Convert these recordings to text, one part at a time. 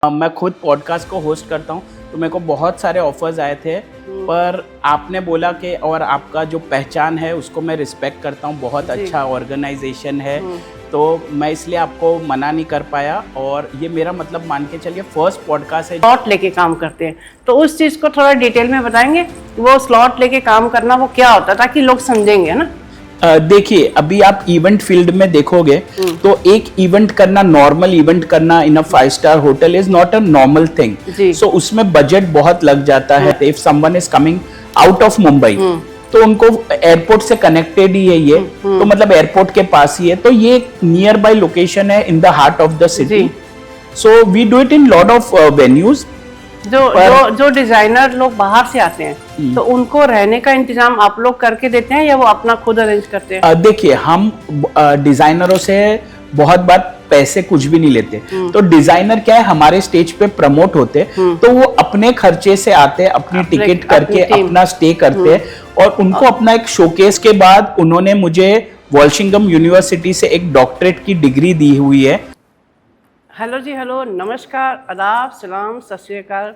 मैं खुद पॉडकास्ट को होस्ट करता हूँ, तो मेरे को बहुत सारे ऑफर्स आए थे, पर आपने बोला कि और आपका जो पहचान है उसको मैं रिस्पेक्ट करता हूँ, बहुत अच्छा ऑर्गेनाइजेशन है, तो मैं इसलिए आपको मना नहीं कर पाया। और ये मेरा मतलब मान के चलिए फर्स्ट पॉडकास्ट है। स्लॉट लेके काम करते हैं, तो उस चीज़ को थोड़ा डिटेल में बताएंगे, वो स्लॉट लेके काम करना वो क्या होता है, ताकि लोग समझेंगे ना। देखिए, अभी आप इवेंट फील्ड में देखोगे तो एक इवेंट करना, नॉर्मल इवेंट करना in a 5 star hotel is not a normal thing. So उसमें बजट बहुत लग जाता है। If someone is coming out of Mumbai तो उनको एयरपोर्ट से कनेक्टेड ही है ये, तो मतलब एयरपोर्ट के पास ही है, तो ये नियर बाय लोकेशन है in the heart of the city. So we do it in lot of venues. जो डिजाइनर लोग बाहर से आते हैं, तो उनको रहने का इंतजाम आप लोग करके देते हैं या वो अपना खुद अरेंज करते हैं? देखिए, हम डिजाइनरों से बहुत बार पैसे कुछ भी नहीं लेते। तो डिजाइनर क्या है, हमारे स्टेज पे प्रमोट होते, तो वो अपने खर्चे से आते, अपनी टिकट करके अपना स्टे करते, और उनको अपना एक शोकेस के बाद उन्होंने मुझे वॉल्शिंगटन यूनिवर्सिटी से एक डॉक्टरेट की डिग्री दी हुई है। हेलो जी, हेलो, नमस्कार, आदाब, सलाम, सत श्री अकाल।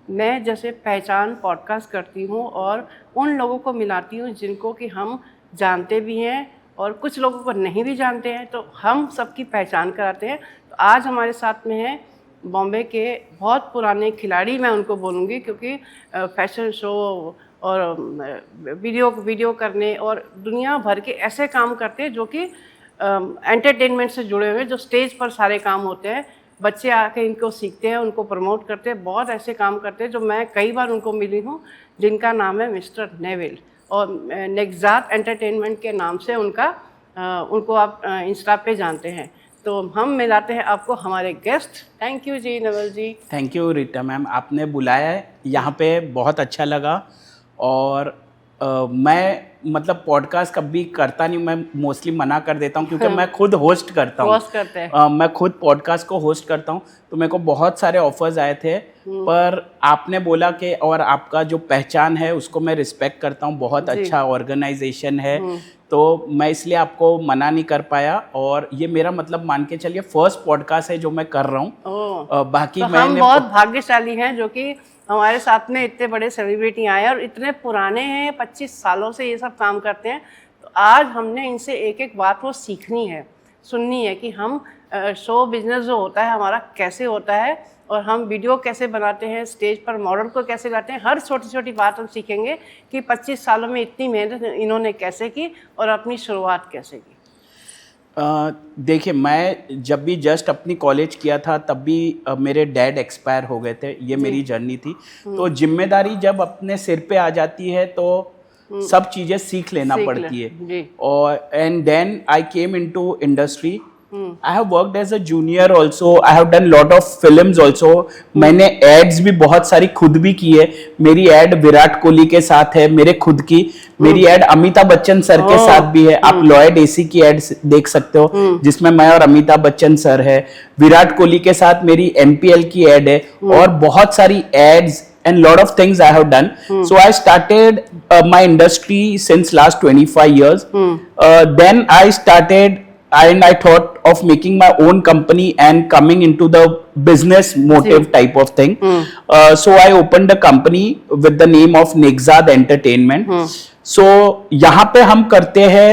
मैं जैसे पहचान पॉडकास्ट करती हूँ और उन लोगों को मिलाती हूँ जिनको कि हम जानते भी हैं और कुछ लोगों को नहीं भी जानते हैं, तो हम सबकी पहचान कराते हैं। तो आज हमारे साथ में हैं बॉम्बे के बहुत पुराने खिलाड़ी, मैं उनको बोलूँगी, क्योंकि फैशन शो और वीडियो करने और दुनिया भर के ऐसे काम करते हैं जो कि एंटरटेनमेंट से जुड़े हुए, जो स्टेज पर सारे काम होते हैं, बच्चे आके इनको सीखते हैं, उनको प्रमोट करते हैं, बहुत ऐसे काम करते हैं जो मैं कई बार उनको मिली हूँ, जिनका नाम है मिस्टर नेविल, और नेक्जात एंटरटेनमेंट के नाम से उनको आप इंस्टा पे जानते हैं। तो हम मिलाते हैं आपको हमारे guest. Thank you ji Neville ji. Thank you Rita ma'am, आपने बुलाया है यहाँ पे, बहुत अच्छा लगा। और मैं मतलब पॉडकास्ट कभी करता नहीं, मैं मोस्टली मना कर देता हूँ, क्योंकि मैं खुद होस्ट करता हूँ। मैं खुद पॉडकास्ट को होस्ट करता हूँ, तो मेरे को बहुत सारे ऑफर्स आए थे, पर आपने बोला कि और आपका जो पहचान है उसको मैं रिस्पेक्ट करता हूँ, बहुत अच्छा ऑर्गेनाइजेशन है, तो मैं इसलिए आपको मना नहीं कर पाया। और ये मेरा मतलब मान के चलिए फर्स्ट पॉडकास्ट है जो मैं कर रहा हूँ। बाकी तो हम बहुत भाग्यशाली हैं जो कि हमारे साथ में इतने बड़े सेलिब्रिटी आए और इतने पुराने हैं, 25 सालों से ये सब काम करते हैं। तो आज हमने इनसे एक एक बात वो सीखनी है, सुननी है, कि हम शो बिजनेस जो होता है हमारा कैसे होता है, और हम वीडियो कैसे बनाते हैं, स्टेज पर मॉडल को कैसे लाते हैं, हर छोटी छोटी बात हम सीखेंगे कि 25 सालों में इतनी मेहनत इन्होंने कैसे की और अपनी शुरुआत कैसे की। देखिए, मैं जब भी जस्ट अपनी कॉलेज किया था तब भी मेरे डैड एक्सपायर हो गए थे, ये मेरी जर्नी थी। तो जिम्मेदारी जब अपने सिर पे आ जाती है तो सब चीज़ें सीख लेना पड़ती है। और and then I came into industry. I have worked as a junior also. I have done lot of films also. मैंने एड्स भी बहुत सारी खुद भी की है। मेरी एड विराट कोहली के साथ है, मेरे खुद की। मेरी एड अमिताभ बच्चन सर के साथ भी है। आप लॉयड एसी की एड देख सकते हो, जिसमें मैं और अमिताभ बच्चन सर है। विराट कोहली के साथ मेरी NPL की एड है, और बहुत सारी ads and lot of things I have done. So I started my industry since last 25 years. Then I started and I thought of making my own company and coming into the business motive type of thing. So I opened a company with the name of Nexad Entertainment. So यहाँ पे हम करते हैं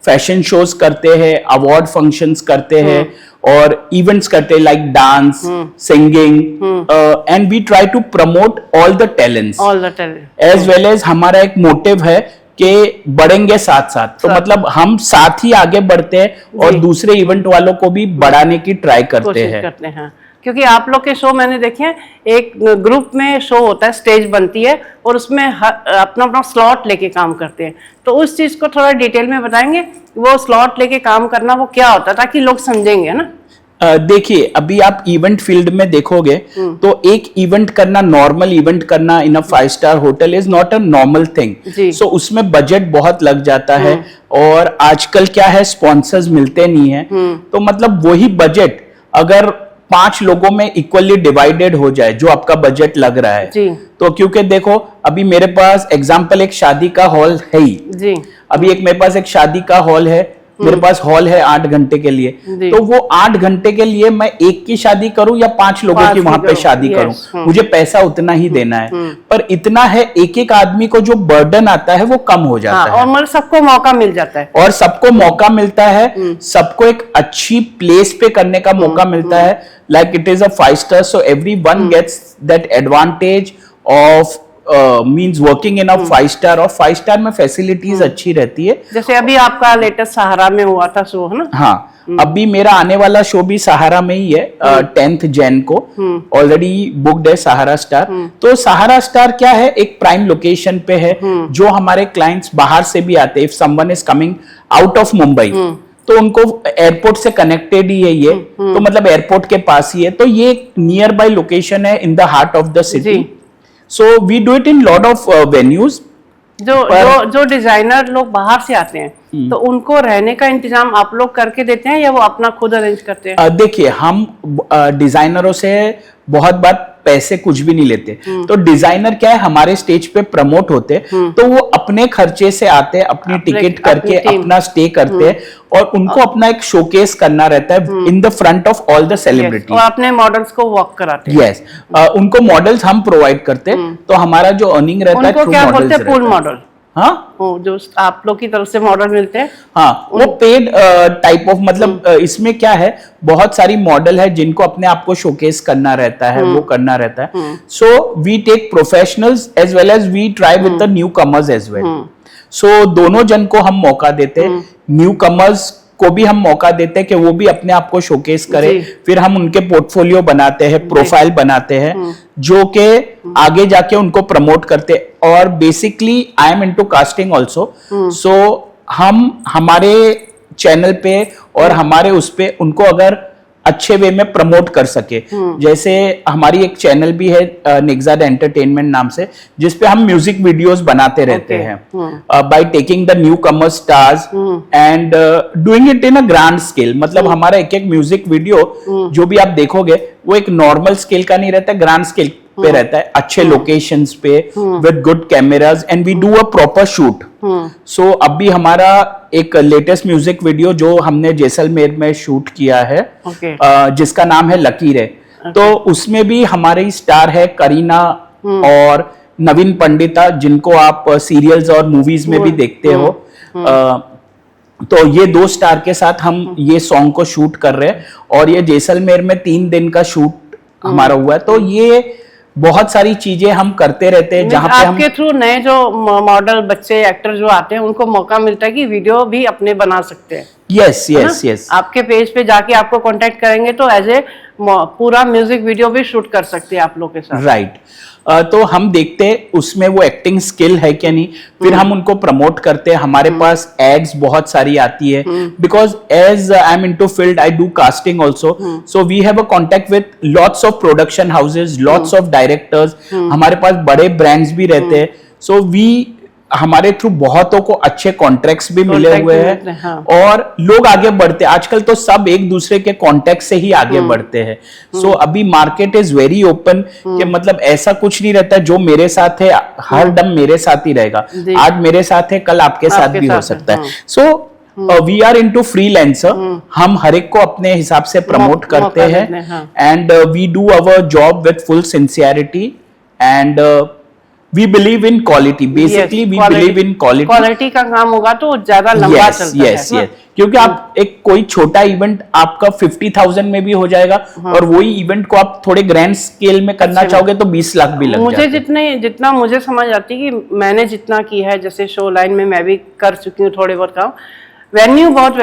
fashion shows, करते हैं award functions, करते हैं और इवेंट्स करते हैं like dance, singing, and we try to promote all the talents as well as. हमारा एक मोटिव है कि बढ़ेंगे साथ साथ, तो मतलब हम साथ ही आगे बढ़ते हैं और दूसरे इवेंट वालों को भी बढ़ाने की ट्राई करते हैं। क्योंकि आप लोग के शो मैंने देखे हैं, एक ग्रुप में शो होता है, स्टेज बनती है और उसमें अपना अपना स्लॉट लेके काम करते हैं, तो उस चीज़ को थोड़ा डिटेल में बताएंगे, वो स्लॉट लेके काम करना वो क्या होता है, ताकि लोग समझेंगे ना। देखिए, अभी आप इवेंट फील्ड में देखोगे तो एक इवेंट करना, नॉर्मल इवेंट करना in a 5 star hotel is not a normal thing. So उसमें बजट बहुत लग जाता है, और आजकल क्या है, स्पॉन्सर्स मिलते नहीं है। तो मतलब वही बजट अगर 5 लोगों में इक्वली डिवाइडेड हो जाए, जो आपका बजट लग रहा है, तो क्योंकि देखो अभी मेरे पास एग्जाम्पल एक शादी का हॉल है ही। अभी एक मेरे पास एक शादी का हॉल है, मेरे पास हॉल है 8 घंटे के लिए, तो वो 8 घंटे के लिए मैं एक की शादी करूं या 5 लोगों की वहां पे शादी करूं, मुझे पैसा उतना ही देना है। पर इतना है, एक एक आदमी को जो बर्डन आता है वो कम हो जाता है, और मतलब सबको मौका मिल जाता है, और सबको मौका मिलता है, सबको एक अच्छी प्लेस पे करने का मौका मिलता है। Like it is a 5 star, so everyone gets that advantage of means working in a 5 star, और 5 स्टार में फैसिलिटीज अच्छी रहती है। जैसे अभी आपका लेटेस्ट सहारा में हुआ था शो, है ना? हाँ, अभी मेरा आने वाला शो भी सहारा में ही है, 10th जैन को ऑलरेडी बुक्ड है सहारा स्टार। तो सहारा स्टार क्या है, एक प्राइम लोकेशन पे है, जो हमारे क्लाइंट्स बाहर से भी आते हैं। If someone is coming out of Mumbai, तो उनको एयरपोर्ट से कनेक्टेड ही है ये, तो मतलब एयरपोर्ट के पास ही है। तो ये एक नियर बाय लोकेशन है in the heart of the city. So we do it in lot of venues. जो डिजाइनर लोग बाहर से आते हैं, तो उनको रहने का इंतजाम आप लोग करके देते हैं या वो अपना खुद अरेंज करते हैं? देखिए, हम डिजाइनरों से बहुत बार पैसे कुछ भी नहीं लेते। तो डिजाइनर क्या है, हमारे स्टेज पे प्रमोट होते, तो वो अपने खर्चे से आते हैं, अपनी टिकट करके अपना स्टे करते हैं, और उनको अपना एक शोकेस करना रहता है in the front of all the celebrity, और अपने मॉडल्स को वॉक कराते हैं। यस, उनको मॉडल्स हम प्रोवाइड करते हैं, तो हमारा जो अर्निंग रहता है उनको क्या बोलते हैं, पूल मॉडल? हाँ, जो आप लोग की तरफ से मॉडल मिलते हैं, हाँ, वो पेड टाइप ऑफ, मतलब इसमें क्या है, बहुत सारी मॉडल है जिनको अपने आप को शोकेस करना रहता है, वो करना रहता है। So we take professionals as well as we try with the new comers as well. So दोनों जन को हम मौका देते हैं, न्यू कमर्स को भी हम मौका देते हैं कि वो भी अपने आप को शोकेस करे। फिर हम उनके पोर्टफोलियो बनाते हैं, प्रोफाइल बनाते हैं, जो कि आगे जाके उनको प्रमोट करते हैं। और basically I am into casting also, so हम हमारे चैनल पे और हमारे उस पे उनको अगर अच्छे वे में प्रमोट कर सके, जैसे हमारी एक चैनल भी है निग्जाड एंटरटेनमेंट नाम से, जिसपे हम म्यूजिक वीडियोस बनाते रहते हैं by taking the new Qamar stars and doing it in a grand scale. मतलब हमारा एक एक म्यूजिक वीडियो जो भी आप देखोगे, वो एक नॉर्मल स्केल का नहीं रहता, ग्रैंड स्केल पे रहता है, अच्छे लोकेशंस पे with good cameras, and we do a proper shoot. So अभी हमारा एक लेटेस्ट म्यूजिक वीडियो जो हमने जैसलमेर में शूट किया है, जिसका नाम है लकीर है, तो उसमें भी हमारे स्टार है करीना और नवीन पंडिता, जिनको आप सीरियल्स और मूवीज में भी देखते हो। तो ये 2 स्टार के साथ हम ये सॉन्ग को शूट कर रहे हैं, और ये जैसलमेर में 3 दिन का शूट हमारा हुआ है। तो ये बहुत सारी चीजें हम करते रहते हैं, जहाँ पे आपके थ्रू नए जो मॉडल बच्चे एक्टर जो आते हैं, उनको मौका मिलता है कि वीडियो भी अपने बना सकते हैं। यस यस यस, आपके पेज पे जाके आपको कांटेक्ट करेंगे तो एज ए पूरा म्यूजिक वीडियो भी शूट कर सकते हैं आप लोग के साथ। राइट। तो हम देखते हैं उसमें वो एक्टिंग स्किल है क्या नहीं, फिर हम उनको प्रमोट करते हैं। हमारे पास एड्स बहुत सारी आती है, because as I am into field, I do casting also, so we have a contact with lots of production houses, lots of directors, हमारे पास बड़े ब्रांड्स भी रहते हैं। सो हमारे थ्रू बहुतों को अच्छे कॉन्ट्रैक्ट्स भी मिले हुए हैं, हाँ। और लोग आगे बढ़ते हैं। आजकल तो सब एक दूसरे के कॉन्टेक्ट से ही आगे बढ़ते हैं। सो अभी मार्केट इज वेरी ओपन, कि मतलब ऐसा कुछ नहीं रहता जो मेरे साथ है हर दम मेरे साथ ही रहेगा, आज मेरे साथ है कल आपके साथ भी हो सकता है। So we are into freelancer, हम हर एक को अपने हिसाब से प्रमोट करते हैं, and we do our job with full sincerity, and we believe in quality, basically we believe in quality। Quality का काम होगा तो ज्यादा लंबा चलता है। क्योंकि आप एक कोई छोटा इवेंट आपका 50,000 में भी हो जाएगा, और वही इवेंट को आप थोड़े ग्रैंड स्केल में करना चाहोगे तो 20 लाख भी लग जाएगा। मुझे जितना मुझे समझ आती है कि मैंने जितना की है, जैसे शो लाइन में मैं भी कर चुकी हूँ थोड़े बहुत काम, वेन्यू बहुत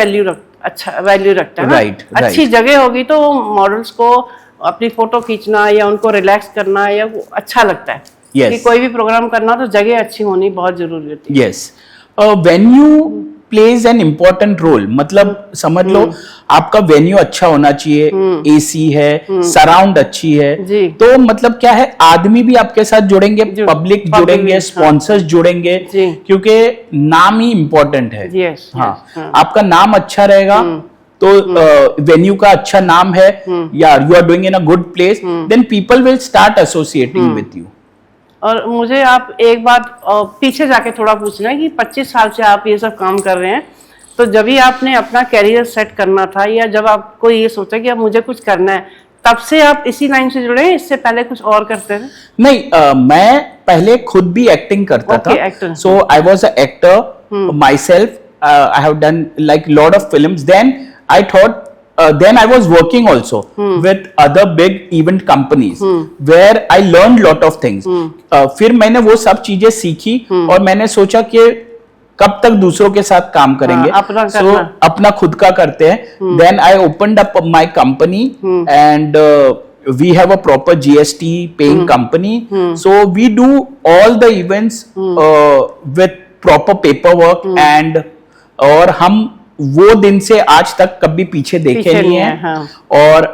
अच्छा वैल्यू रखता है। राइट, अच्छी जगह होगी तो मॉडल्स को अपनी फोटो खींचना या उनको रिलैक्स करना या अच्छा लगता है। Yes. कि कोई भी प्रोग्राम करना तो जगह अच्छी होनी बहुत जरूरी होती है। Yes, venue plays an important role. मतलब समझ लो आपका वेन्यू अच्छा होना चाहिए, एसी है, सराउंड अच्छी है, तो मतलब क्या है, आदमी भी आपके साथ जुड़ेंगे, पब्लिक जुड़ेंगे, स्पॉन्सर्स जुड़ेंगे, क्योंकि नाम ही इम्पोर्टेंट है। हाँ, आपका नाम अच्छा रहेगा तो वेन्यू का अच्छा नाम है, या you are doing in a good place, then people will start associating with you. और मुझे आप एक बात पीछे जाके थोड़ा पूछना है कि 25 साल से आप ये सब काम कर रहे हैं, तो जब ही आपने अपना कैरियर सेट करना था या जब आपको ये सोचा कि अब मुझे कुछ करना है, तब से आप इसी लाइन से जुड़े हैं, इससे पहले कुछ और करते थे? नहीं, मैं पहले खुद भी एक्टिंग करता Okay, था. actor. So I was an actor myself. I have done like lot of films. Then I thought, then I was working also with other big event companies where I learned lot of things. फिर मैंने वो सब चीजें सीखी और मैंने सोचा कि कब तक दूसरों के साथ काम करेंगे, अपना so करना। अपना खुद का करते हैं. Then I opened up my company and we have a proper GST paying company. So we do all the events with proper paperwork and और हम वो दिन से आज तक कभी पीछे देखे नहीं है. हाँ। और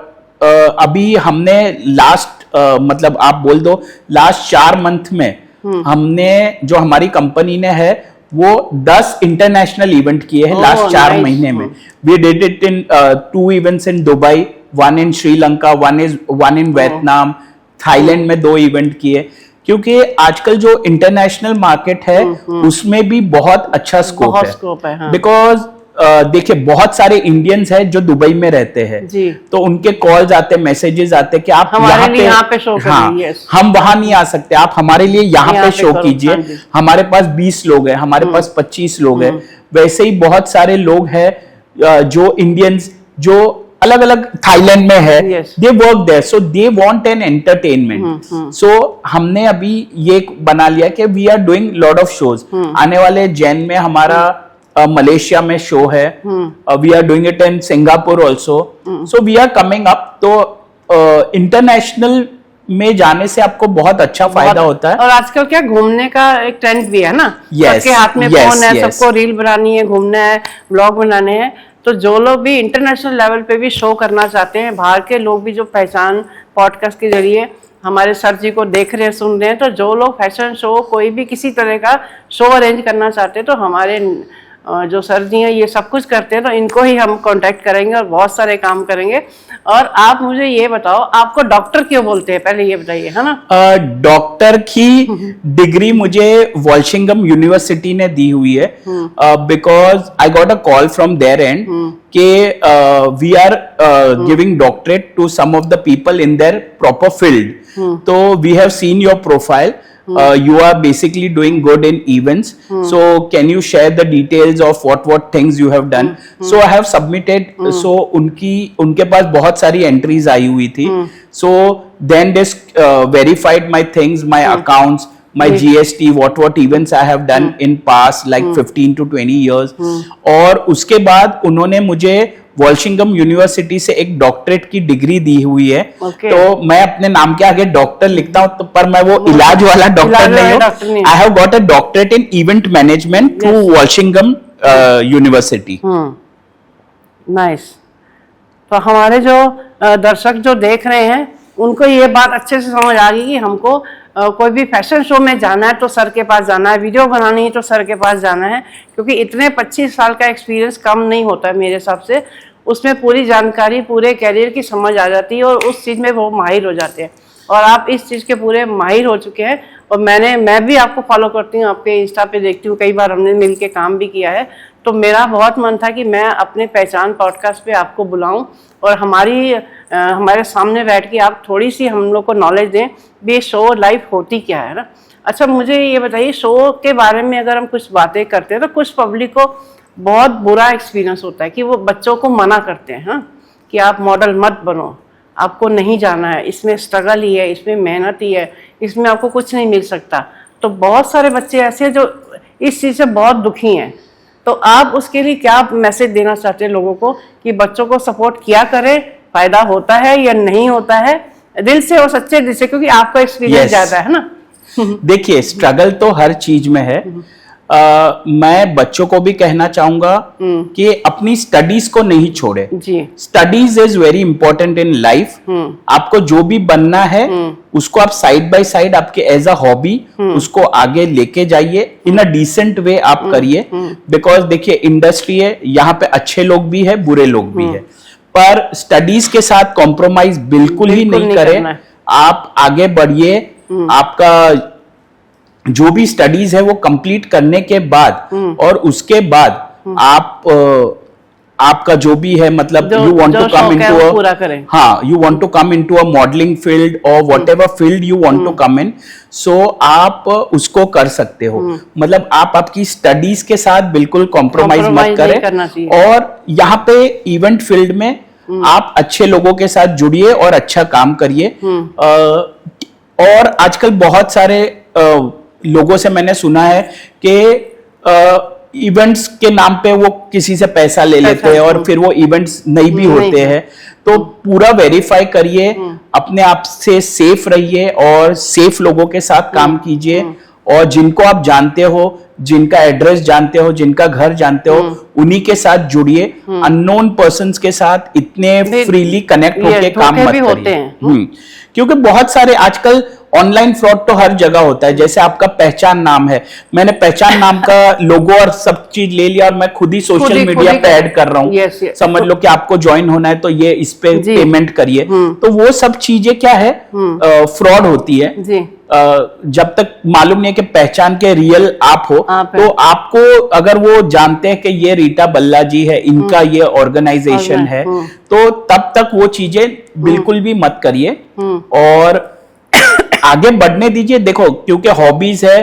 अभी हमने लास्ट मतलब आप बोल दो लास्ट 4 मंथ में हमने जो हमारी कंपनी ने है वो 10 इंटरनेशनल इवेंट किए हैं लास्ट 4 nice. महीने में. We did it in 2 events in Dubai, 1 in Sri Lanka, 1 in Vietnam, Thailand में 2 इवेंट किए. क्योंकि आजकल जो इंटरनेशनल मार्केट है उसमें भी बहुत अच्छा स्कोप है. हाँ। बिकॉज देखिए बहुत सारे इंडियंस हैं जो दुबई में रहते हैं जी। तो उनके कॉल्स आते, मैसेजेस आते कि आप हमारे लिए यहाँ पे शो करिए. हाँ, yes. हम वहां नहीं आ सकते, आप हमारे लिए यहाँ पे शो करो, कीजिए. हाँ जी। हमारे पास 20 लोग हैं, हमारे पास 25 लोग हैं. वैसे ही बहुत सारे लोग हैं जो इंडियंस जो अलग अलग थाईलैंड में है, Yes. They work there, so they want an entertainment. So हमने अभी ये बना लिया कि we are doing lot of shows. आने वाले जैन में हमारा मलेशिया में शो है, we are doing it in Singapore also. So we are coming up. तो इंटरनेशनल में जाने से आपको बहुत अच्छा फायदा होता है. और आजकल क्या घूमने का एक ट्रेंड भी है ना. Yes, सबके हाथ में yes, फोन है, yes. सबको रील बनानी है, घूमना है, ब्लॉग बनाने हैं. तो जो लोग भी इंटरनेशनल लेवल पे भी शो करना चाहते हैं, बाहर के लोग भी जो पहचान पॉडकास्ट के जरिए हमारे सर जी को देख रहे हैं, सुन रहे हैं, तो जो लोग फैशन शो कोई भी किसी तरह का शो अरेंज करना चाहते हैं तो हमारे जो सर जी हैं ये सब कुछ करते हैं, तो इनको ही हम कांटेक्ट करेंगे और बहुत सारे काम करेंगे. और आप मुझे ये बताओ, आपको डॉक्टर क्यों बोलते हैं, पहले ये बताइए, है ना. डॉक्टर की डिग्री मुझे वॉल्शिंगम यूनिवर्सिटी ने दी हुई है because I got a call from there and के we are giving doctorate to some of the people in their proper field. तो we have seen your profile. You are basically doing good in events. So can you share the details of what things you have done? So I have submitted. So उनके पास बहुत सारी entries आई हुई थी. So then they verified my things, my accounts, my GST, what events I have done in past like 15 to 20 years. और उसके बाद उन्होंने मुझे वॉल्शिंगम यूनिवर्सिटी से एक डॉक्टरेट की डिग्री दी हुई है. Okay. तो मैं अपने नाम के आगे डॉक्टर लिखता हूँ, तो पर मैं वो इलाज वाला डॉक्टर नहीं हूँ. I have got a doctorate in event management through Walsingham university. Nice. तो हमारे जो दर्शक जो देख रहे हैं उनको ये बात अच्छे से समझ आ गई कि हमको कोई भी फैशन शो में जाना है तो सर के पास जाना है, वीडियो बनानी है तो सर के पास जाना है, क्योंकि इतने 25 साल का एक्सपीरियंस कम नहीं होता है मेरे हिसाब से. उसमें पूरी जानकारी, पूरे कैरियर की समझ आ जाती है और उस चीज़ में वो माहिर हो जाते हैं. और आप इस चीज़ के पूरे माहिर हो चुके हैं. और मैं भी आपको फॉलो करती हूँ, आपके इंस्टा पे देखती हूँ, कई बार हमने मिल के काम भी किया है. तो मेरा बहुत मन था कि मैं अपने पहचान पॉडकास्ट पे आपको बुलाऊं और हमारे सामने बैठ के आप थोड़ी सी हम लोग को नॉलेज दें भी शो लाइफ होती क्या है ना. अच्छा, मुझे ये बताइए, शो के बारे में अगर हम कुछ बातें करते हैं तो कुछ पब्लिक को बहुत बुरा एक्सपीरियंस होता है कि वो बच्चों को मना करते हैं, हाँ, कि आप मॉडल मत बनो, आपको नहीं जाना है, इसमें स्ट्रगल ही है, इसमें मेहनत ही है, इसमें आपको कुछ नहीं मिल सकता. तो बहुत सारे बच्चे ऐसे हैं जो इस चीज़ से बहुत दुखी हैं. तो आप उसके लिए क्या मैसेज देना चाहते हैं लोगों को कि बच्चों को सपोर्ट किया करें, फायदा होता है या नहीं होता है, दिल से और सच्चे दिल से, क्योंकि आपका एक्सपीरियंस ज्यादा है ना. देखिए, स्ट्रगल तो हर चीज में है. मैं बच्चों को भी कहना चाहूंगा कि अपनी स्टडीज को नहीं छोड़े. Studies is very important in life. आपको जो भी बनना है उसको आप साइड बाय साइड आपके एज अ हॉबी उसको आगे लेके जाइए, इन अ डिसेंट वे आप करिए. बिकॉज देखिए, इंडस्ट्री है, यहाँ पे अच्छे लोग भी है, बुरे लोग भी है, पर स्टडीज के साथ कॉम्प्रोमाइज बिल्कुल ही नहीं करें. आप आगे बढ़िए. आपका जो भी स्टडीज है वो कंप्लीट करने के बाद और उसके बाद आपका जो भी है, मतलब you want to come into पूरा करें, हाँ, you want to come into a modelling field और whatever field you want to come in, so आप उसको कर सकते हो। मतलब आप आपकी स्टडीज के साथ बिल्कुल कॉम्प्रोमाइज मत करें, और यहाँ पे इवेंट फील्ड में आप अच्छे लोगों के साथ जुड़िए और अच्छा काम करिए। और आजकल बहुत सारे लोगों से मैंने सुना है कि इवेंट्स के नाम पे वो किसी से पैसा ले लेते हैं और फिर वो इवेंट्स नहीं भी होते हैं। तो पूरा वेरीफाई करिए, अपने आप से सेफ रहिए और सेफ लोगों के साथ काम कीजिए, और जिनको आप जानते हो, जिनका एड्रेस जानते हो, जिनका घर जानते हो, उन्हीं के साथ जुड़िए। अननोन पर्सन्स के साथ इतने फ्रीली कनेक्ट होके काम मत करिए, क्योंकि बहुत सारे आजकल ऑनलाइन फ्रॉड तो हर जगह होता है। जैसे आपका पहचान नाम है, मैंने पहचान नाम का लोगो और सब चीज ले लिया और मैं खुद ही सोशल मीडिया पे ऐड कर रहा हूँ। समझ लो कि आपको ज्वाइन होना है तो ये इस पे पेमेंट करिए। तो वो सब चीजें क्या है, फ्रॉड होती है। जब तक मालूम नहीं है कि पहचान के रियल आप हो, तो आपको अगर वो जानते हैं कि ये रीटा बल्ला जी है, इनका ये ऑर्गेनाइजेशन है, तो तब तक वो चीजें बिल्कुल भी मत करिए और आगे बढ़ने दीजिए। देखो, क्योंकि हॉबीज है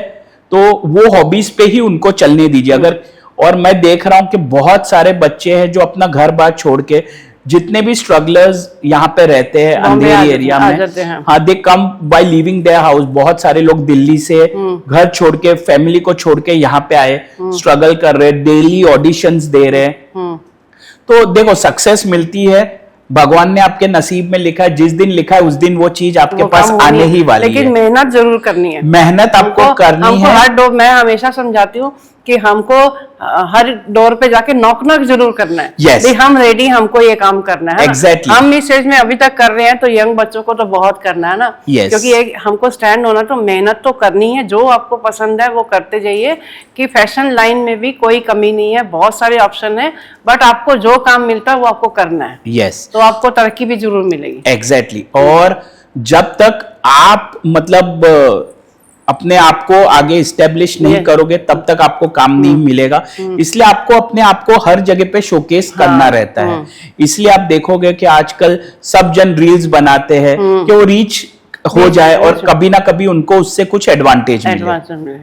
तो वो हॉबीज पे ही उनको चलने दीजिए। अगर, और मैं देख रहा हूं कि बहुत सारे बच्चे हैं जो अपना घर बार छोड़ के, जितने भी स्ट्रगलर्स यहाँ पे रहते हैं अंधेरी एरिया में, हाँ, they come by living their house. बहुत सारे लोग दिल्ली से घर छोड़ के, फैमिली को छोड़ के यहाँ पे आए, स्ट्रगल कर रहे, डेली ऑडिशंस दे रहे। तो देखो, सक्सेस मिलती है, भगवान ने आपके नसीब में लिखा है, जिस दिन लिखा है उस दिन वो चीज आपके पास आने ही वाली है। लेकिन मेहनत जरूर करनी है, मेहनत आपको करनी है। हर डोर, मैं हमेशा समझाती हूँ कि हमको हर डोर पे जाके नॉक जरूर करना है। yes. हम रेडी, हमको ये काम करना है। exactly. हम इस स्टेज में अभी तक कर रहे हैं, तो यंग बच्चों को तो बहुत करना है ना। yes. क्योंकि एक हमको स्टैंड होना, तो मेहनत तो करनी है। जो आपको पसंद है वो करते जाइए, कि फैशन लाइन में भी कोई कमी नहीं है, बहुत सारे ऑप्शन है, बट आपको जो काम मिलता है वो आपको करना है। yes. तो आपको तरक्की भी जरूर मिलेगी। एग्जैक्टली। और जब तक आप मतलब अपने आप को आगे इस्टेब्लिश नहीं करोगे, तब तक आपको काम नहीं मिलेगा। इसलिए आपको अपने आप को हर जगह पे शोकेस करना रहता है। इसलिए आप देखोगे कि आजकल सब जन रील्स बनाते हैं कि वो रीच हो जाए और कभी ना कभी उनको उससे कुछ एडवांटेज मिले।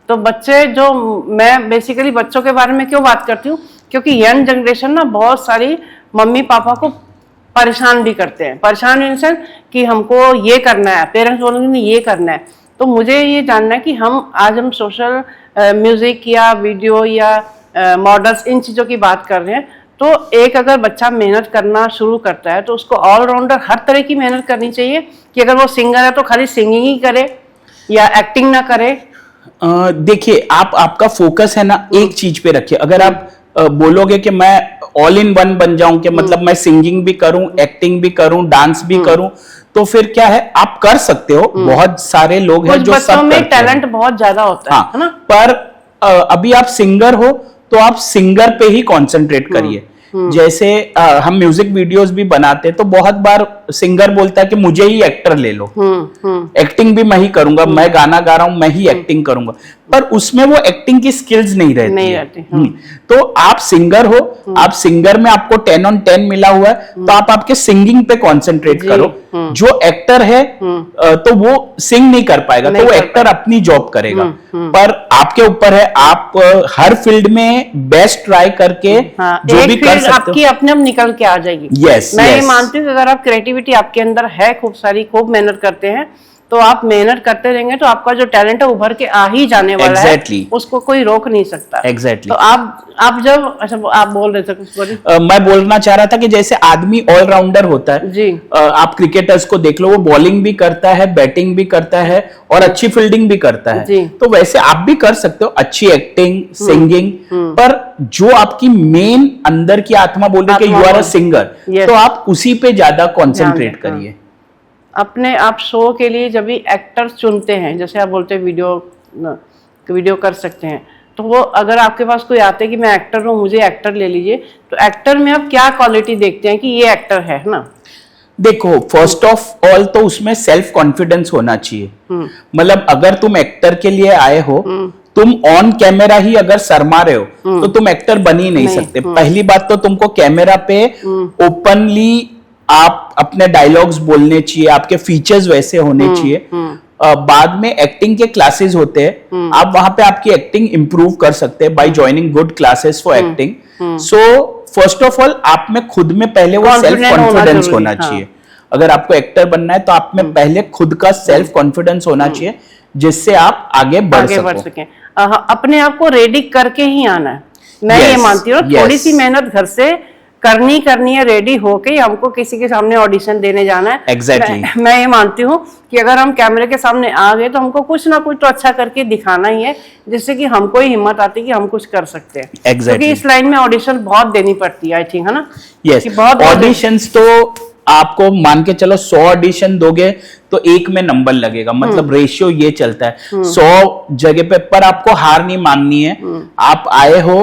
तो बच्चे, जो मैं बेसिकली बच्चों के बारे में क्यों बात करती हूँ, क्योंकि यंग जनरेशन ना बहुत सारी मम्मी पापा को परेशान भी करते हैं। परेशान इन सेंस कि हमको ये करना है, पेरेंट्स बोलेंगे ये करना है। तो मुझे ये जानना है कि हम सोशल म्यूजिक या वीडियो या मॉडल्स, इन चीज़ों की बात कर रहे हैं। तो एक अगर बच्चा मेहनत करना शुरू करता है, तो उसको ऑलराउंडर हर तरह की मेहनत करनी चाहिए, कि अगर वो सिंगर है तो खाली सिंगिंग ही करे या एक्टिंग ना करे। देखिए, आपका फोकस है ना एक चीज पे रखिए। अगर आप बोलोगे कि मैं ऑल इन वन बन जाऊं, कि मतलब मैं सिंगिंग भी करूं, एक्टिंग भी करूं, डांस भी करूं, तो फिर क्या है, आप कर सकते हो। बहुत सारे लोग हैं जो सब करते हैं, टैलेंट बहुत ज्यादा होता है ना। पर अभी आप सिंगर हो तो आप सिंगर पे ही कंसंट्रेट करिए। जैसे हम म्यूजिक वीडियोस भी बनाते हैं, तो बहुत बार सिंगर बोलता है कि मुझे ही एक्टर ले लो, एक्टिंग भी मैं ही करूंगा, मैं गाना गा रहा हूं, मैं ही एक्टिंग करूंगा, पर उसमें वो एक्टिंग की स्किल्स नहीं रहती। तो आप सिंगर हो, आप सिंगर में आपको 10 on 10 मिला हुआ है, तो आप आपके सिंगिंग पे कंसंट्रेट करो। जो एक्टर है तो वो सिंग नहीं कर पाएगा, तो वो एक्टर अपनी जॉब करेगा। पर आपके ऊपर है, आप हर फील्ड में बेस्ट ट्राई करके जो भी कर सकते हो, आपकी अपने आप निकल के आ जाएगी। मैं ये मानती हूँ कि अगर आप क्रिएटिविटी आपके अंदर है, खूब सारी, खूब मेहनत करते हैं, तो आप मेहनत करते रहेंगे तो आपका जो टैलेंट है उभर के आ ही जाने वाला है। उसको कोई रोक नहीं सकता। तो आप जब, अच्छा आप बोल रहे थे कुछ? मैं बोलना चाह रहा था कि जैसे आदमी ऑलराउंडर होता है जी। आप क्रिकेटर्स को देख लो, वो बॉलिंग भी करता है, बैटिंग भी करता है और अच्छी फील्डिंग भी करता है जी। तो वैसे आप भी कर सकते हो, अच्छी एक्टिंग, सिंगिंग, पर जो आपकी मेन अंदर की आत्मा बोल रही है कि यू आर अ सिंगर, तो आप उसी पे ज्यादा कॉन्सेंट्रेट करिए। अपने आप शो के लिए जब भी एक्टर्स चुनते हैं, जैसे आप बोलते हैं वीडियो कर सकते हैं, तो वो अगर आपके पास कोई आते हैं कि मैं एक्टर हूँ, मुझे एक्टर ले लीजिए, तो एक्टर में आप क्या क्वालिटी देखते हैं कि ये एक्टर है ना? देखो, फर्स्ट ऑफ ऑल तो उसमें सेल्फ कॉन्फिडेंस होना चाहिए। मतलब अगर तुम एक्टर के लिए आए हो तुम ऑन कैमरा ही अगर शर्मा रहे हो तो तुम एक्टर बन ही नहीं सकते। पहली बात तो तुमको कैमरा पे ओपनली आप अपने डायलॉग्स बोलने चाहिए, आपके फीचर्स वैसे होने चाहिए। बाद में एक्टिंग के क्लासेस होते हैं, आप वहां पे आपकी एक्टिंग इंप्रूव कर सकते हैं bye joining good classes for acting. So first of all आप में खुद में पहले वो सेल्फ कॉन्फिडेंस होना चाहिए। अगर आपको एक्टर बनना है तो आप में पहले खुद का सेल्फ कॉन्फिडेंस होना चाहिए, जिससे आप आगे बढ़ सकें। अपने आप को रेडी करके ही आना है। मैं ये मानती हूँ थोड़ी सी मेहनत घर से करनी है, रेडी होके ही हमको किसी के सामने ऑडिशन देने जाना है। Exactly. मैं ये मानती हूँ कि अगर हम कैमरे के सामने आ गए तो हमको कुछ ना कुछ तो अच्छा करके दिखाना ही है, जिससे कि हमको ही हिम्मत आती है कि हम कुछ कर सकते हैं। Exactly. क्योंकि इस लाइन में ऑडिशन बहुत देनी पड़ती है, आई थिंक, है ना? यस, बहुत ऑडिशंस तो आपको मान के चलो 100 ऑडिशन दोगे तो एक में नंबर लगेगा, मतलब रेशियो ये चलता है 100 जगह पे। पर आपको हार नहीं माननी है। आप आए हो,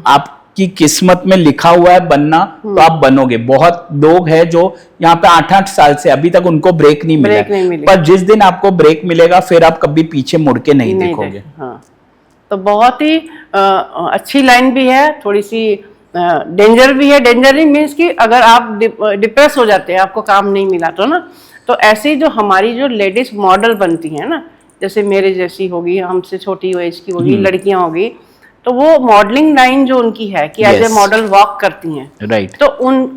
आपकी किस्मत में लिखा हुआ है बनना, तो आप बनोगे। बहुत लोग हैं जो यहाँ पे 8-8 साल से अभी तक उनको ब्रेक नहीं मिला, पर जिस दिन आपको ब्रेक मिलेगा फिर आप कभी पीछे मुड़ के नहीं देखोगे। हाँ। तो बहुत ही अच्छी लाइन भी है, थोड़ी सी डेंजर भी है। डेंजर मीन्स कि अगर आप डिप्रेस हो जाते हैं, आपको काम नहीं मिला तो ना, तो ऐसी जो हमारी जो लेडीज मॉडल बनती हैं ना, जैसे मेरे जैसी होगी, हमसे छोटी एज की होगी, लड़कियां होगी, तो वो मॉडलिंग लाइन जो उनकी है कि एज ए मॉडल वॉक करती हैं, राइट। तो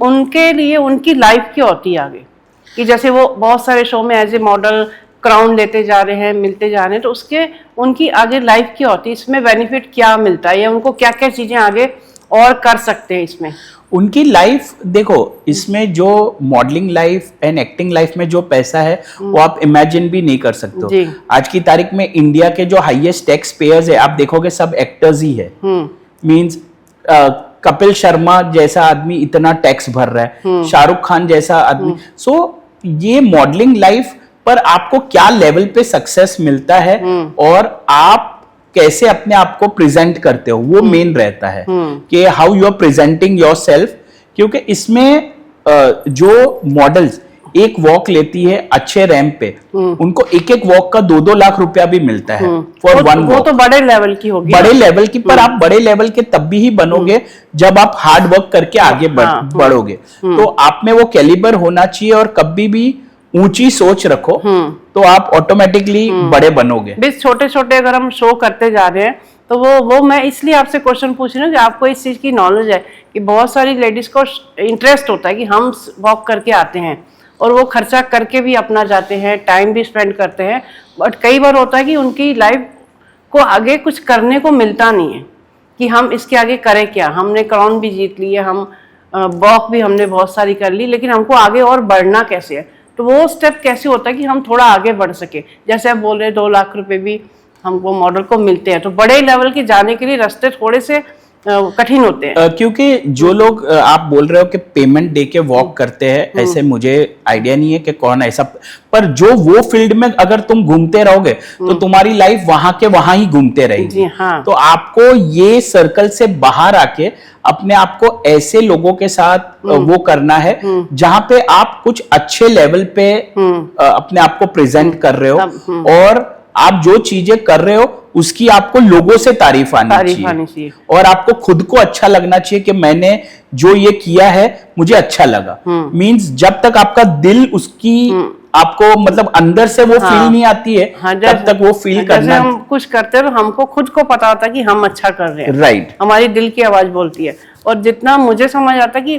उनके लिए उनकी लाइफ क्या होती है आगे, कि जैसे वो बहुत सारे शो में एज ए मॉडल क्राउन लेते जा रहे हैं, मिलते जा रहे हैं, तो उसके उनकी आगे लाइफ क्या होती है, इसमें बेनिफिट क्या मिलता है, या उनको क्या क्या चीजें आगे और कर सकते हैं इसमें। उनकी लाइफ देखो, इसमें जो modelling life and acting life में जो पैसा है वो आप इमेजिन भी नहीं कर सकते हो। आज की तारीख में इंडिया के जो हाईएस्ट टैक्स पेयर्स है, आप देखोगे सब एक्टर्स ही है। मींस कपिल शर्मा जैसा आदमी इतना टैक्स भर रहा है, शाहरुख खान जैसा आदमी। सो ये मॉडलिंग लाइफ पर आपको क्या लेवल पे सक्सेस मिलता है और आप कैसे अपने आप को प्रेजेंट करते हो, वो मेन रहता है कि how you are presenting yourself. क्योंकि इसमें जो मॉडल्स एक वॉक लेती है अच्छे रैंप पे, उनको एक एक वॉक का 2-2 लाख रुपया भी मिलता है फॉर वन वॉक। वो तो बड़े लेवल की होगी, बड़े लेवल की। पर आप बड़े लेवल के तब भी ही बनोगे जब आप हार्ड वर्क करके आगे बढ़ोगे। तो आप में वो कैलिबर होना चाहिए, और कभी भी ऊंची सोच रखो तो आप ऑटोमेटिकली बड़े बनोगे। बस छोटे छोटे अगर हम शो करते जा रहे हैं तो वो मैं इसलिए आपसे क्वेश्चन पूछ रही हूँ कि आपको इस चीज की नॉलेज है कि बहुत सारी लेडीज को इंटरेस्ट होता है कि हम वॉक करके आते हैं और वो खर्चा करके भी अपना जाते हैं, टाइम भी स्पेंड करते हैं, बट कई बार होता है कि उनकी लाइफ को आगे कुछ करने को मिलता नहीं है कि हम इसके आगे करें क्या। हमने क्राउन भी जीत ली है, हम वॉक भी हमने बहुत सारी कर ली, लेकिन हमको आगे और बढ़ना कैसे है, तो वो स्टेप कैसे होता है कि हम थोड़ा आगे बढ़ सके। जैसे आप बोल रहे हैं 2 लाख रुपए भी हमको मॉडल को मिलते हैं, तो बड़े लेवल के जाने के लिए रास्ते थोड़े से कठिन होते हैं। क्योंकि जो लोग आप बोल रहे हो कि पेमेंट दे के वॉक करते हैं, ऐसे मुझे आइडिया नहीं है कि कौन ऐसा, पर जो वो फील्ड में अगर तुम घूमते रहोगे तो तुम्हारी लाइफ वहां के वहां ही घूमते रहेगी। हाँ। तो आपको ये सर्कल से बाहर आके अपने आप को ऐसे लोगों के साथ वो करना है जहां पे आप कुछ अच्छे लेवल पे अपने आप को प्रेजेंट कर रहे हो, और आप जो चीजें कर रहे हो उसकी आपको लोगों से तारीफ आनी चाहिए, और आपको खुद को अच्छा लगना चाहिए कि मैंने जो ये किया है मुझे अच्छा लगा। मींस जब तक आपका दिल उसकी आपको मतलब अंदर से वो फील नहीं आती है, तब तक वो फील करना। हम कुछ करते हैं तो हमको खुद को पता होता है कि हम अच्छा कर रहे हैं, राइट। हमारी दिल की आवाज बोलती है। और जितना मुझे समझ आता है कि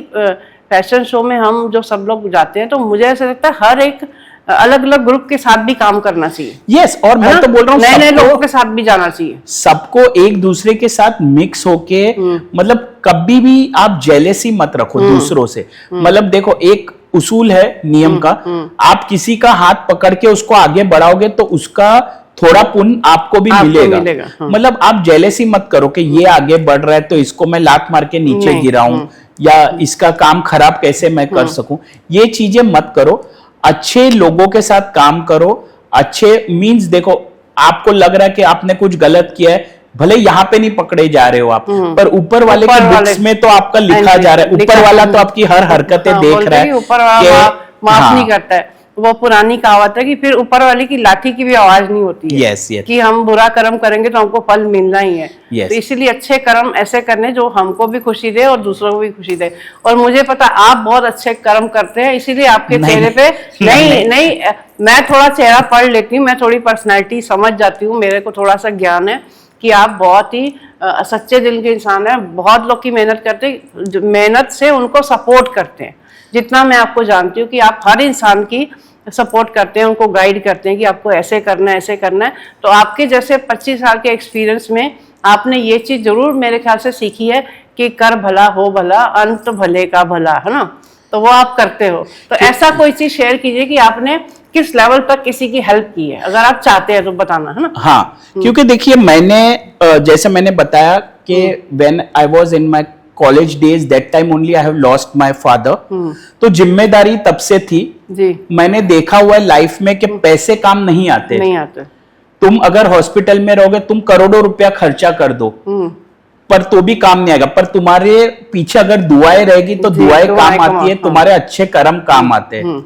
फैशन शो में हम जो सब लोग जाते हैं, तो मुझे ऐसा लगता है हर एक अलग अलग ग्रुप के साथ भी काम करना चाहिए। यस, और मैं तो बोल रहा हूँ नए लोगों के साथ भी जाना चाहिए, सबको एक दूसरे के साथ मिक्स होके, मतलब कभी भी आप जेलेसी मत रखो दूसरों से। मतलब देखो, एक उसूल है नियम का, आप किसी का हाथ पकड़ के उसको आगे बढ़ाओगे तो उसका थोड़ा पुण्य आपको भी मिलेगा। मतलब आप जेलेसी मत करो कि ये आगे बढ़ रहा है तो इसको मैं लात मार के नीचे गिराऊं, या इसका काम खराब कैसे मैं कर सकूं, ये चीजें मत करो। अच्छे लोगों के साथ काम करो। अच्छे मींस देखो, आपको लग रहा है कि आपने कुछ गलत किया है, भले यहाँ पे नहीं पकड़े जा रहे हो आप, पर ऊपर वाले के बुक्स में तो आपका लिखा जा रहा है। ऊपर वाला तो आपकी हर हरकतें देख रहा है, ऊपर वाला माफ नहीं करता है। वो पुरानी कहावत है कि फिर ऊपर वाले की लाठी की भी आवाज नहीं होती है। Yes, yes. कि हम बुरा कर्म करेंगे तो हमको फल मिलना ही है। Yes. तो इसीलिए अच्छे कर्म ऐसे करने जो हमको भी खुशी दे और दूसरों को भी खुशी दे। और मुझे पता आप बहुत अच्छे कर्म करते हैं, इसीलिए आपके चेहरे पे नहीं, मैं थोड़ा चेहरा पढ़ लेती हूँ, मैं थोड़ी पर्सनैलिटी समझ जाती हूँ, मेरे को थोड़ा सा ज्ञान है कि आप बहुत ही सच्चे दिल के इंसान हैं। बहुत लोग की मेहनत करते, मेहनत से उनको सपोर्ट करते हैं। जितना मैं आपको जानती हूँ कि आप हर इंसान की सपोर्ट करते हैं, उनको गाइड करते हैं कि आपको ऐसे करना है, ऐसे करना है। तो आपके जैसे 25 साल के एक्सपीरियंस में आपने ये चीज़ जरूर मेरे ख्याल से सीखी है कि कर भला हो भला, अंत भले का भला, है ना। तो वो आप करते हो। तो ऐसा कोई चीज़ शेयर कीजिए कि आपने किस लेवल तक किसी की हेल्प की है, अगर आप चाहते हैं तो बताना, है ना। हाँ, क्योंकि देखिए मैंने जैसे मैंने बताया कि when I was in my college days, that time only I have lost my father. तो जिम्मेदारी तब से थी जी। मैंने देखा हुआ है लाइफ में कि पैसे काम नहीं आते। तुम अगर हॉस्पिटल में रहोगे, तुम करोड़ों रुपया खर्चा कर दो पर तो भी काम नहीं आएगा, पर तुम्हारे पीछे अगर दुआएं रहेगी तो दुआएं काम आती है, तुम्हारे अच्छे कर्म काम आते हैं।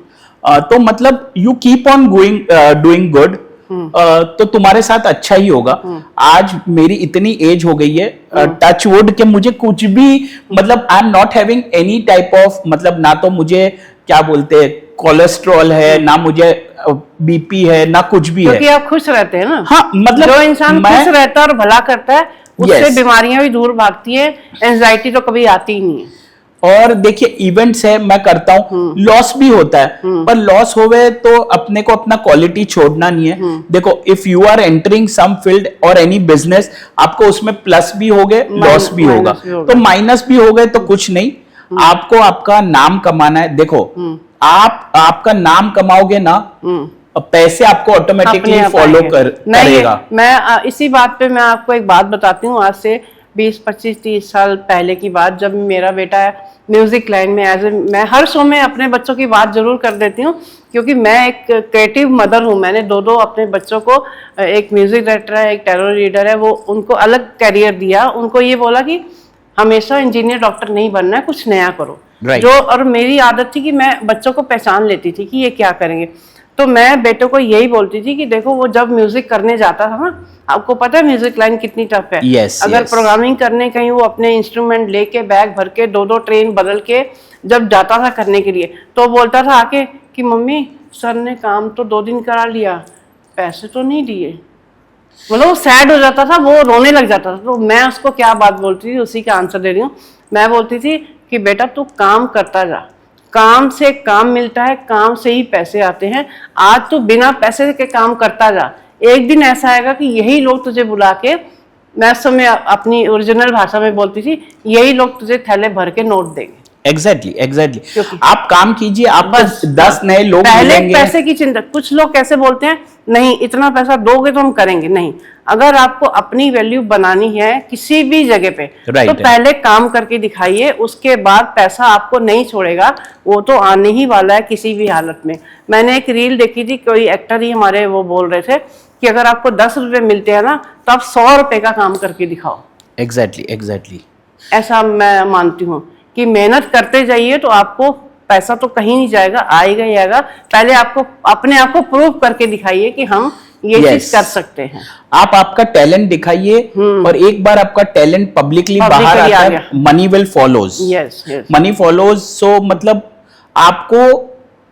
तो मतलब you keep on going doing good, तो तुम्हारे साथ अच्छा ही होगा। आज मेरी इतनी एज हो गई है, टच वुड के मुझे कुछ भी मतलब I am not having any type of, मतलब ना तो मुझे क्या बोलते हैं कोलेस्ट्रॉल है, ना मुझे बीपी है, ना कुछ भी है। क्योंकि आप खुश रहते हैं ना। हाँ, मतलब जो इंसान खुश रहता है और भला करता है उससे बीमारियां भी दूर भागती है, एंजाइटी तो कभी आती ही नहीं है। और देखिए इवेंट्स है, मैं करता हूँ, लॉस भी होता है, पर लॉस होवे तो अपने को अपना क्वालिटी छोड़ना नहीं है। देखो if you are entering some field और एनी बिजनेस, आपको उसमें प्लस भी हो गए, लॉस भी होगा, तो माइनस भी हो गए तो कुछ नहीं, आपको आपका नाम कमाना है। देखो आप आपका नाम कमाओगे ना, पैसे आपको ऑटोमेटिकली फॉलो करेगा। मैं इसी बात पे मैं आपको एक बात बताती हूँ। आज से 20, 25, 30 साल पहले की बात, जब मेरा बेटा म्यूजिक लाइन में मैं हर शो में अपने बच्चों की बात जरूर कर देती हूँ, क्योंकि मैं एक क्रिएटिव मदर हूँ। मैंने दो अपने बच्चों को, एक म्यूजिक डायरेक्टर है, एक टेरर रीडर है, वो उनको अलग कैरियर दिया। उनको ये बोला कि हमेशा इंजीनियर डॉक्टर नहीं बनना है, कुछ नया करो। जो और मेरी आदत थी कि मैं बच्चों को पहचान लेती थी कि ये क्या करेंगे। तो मैं बेटों को यही बोलती थी कि देखो वो जब म्यूजिक करने जाता था ना, आपको पता है म्यूजिक लाइन कितनी टफ है। अगर प्रोग्रामिंग करने कहीं वो अपने इंस्ट्रूमेंट लेके बैग भर के 2 ट्रेन बदल के जब जाता था करने के लिए, तो बोलता था आके कि मम्मी सर ने काम तो 2 दिन करा लिया, पैसे तो नहीं दिए। मतलब वो सैड हो जाता था, वो रोने लग जाता था। तो मैं उसको क्या बात बोलती थी, उसी का आंसर दे रही हूँ। मैं बोलती थी कि बेटा तू काम करता जा, काम से काम मिलता है, काम से ही पैसे आते हैं। आज तू बिना पैसे के काम करता जा, एक दिन ऐसा आएगा कि यही लोग तुझे बुला के, मैं उस समय अपनी ओरिजिनल भाषा में बोलती थी, यही लोग तुझे थैले भर के नोट देंगे। एग्जैक्टली। आप काम कीजिए, आप बस 10 नए लोग पहले पैसे की चिंता। कुछ लोग कैसे बोलते हैं, नहीं इतना पैसा दोगे तो हम करेंगे। नहीं, अगर आपको अपनी वैल्यू बनानी है किसी भी जगह पे, तो पहले काम करके दिखाइए, उसके बाद पैसा आपको नहीं छोड़ेगा, वो तो आने ही वाला है किसी भी हालत में। मैंने एक रील देखी थी, कोई एक्टर ही हमारे वो बोल रहे थे कि अगर आपको 10 रुपए मिलते हैं ना, तो आप 100 रुपए का काम करके दिखाओ। एग्जैक्टली ऐसा मैं मानती हूँ कि मेहनत करते जाइए तो आपको पैसा तो कहीं नहीं जाएगा, आएगा ही आएगा। पहले आपको अपने आप को प्रूव करके दिखाइए कि हम ये चीज कर सकते हैं। आप आपका टैलेंट दिखाइए, और एक बार आपका टैलेंट पब्लिकली बाहर आता है, money will follows. Money follows. So मतलब आपको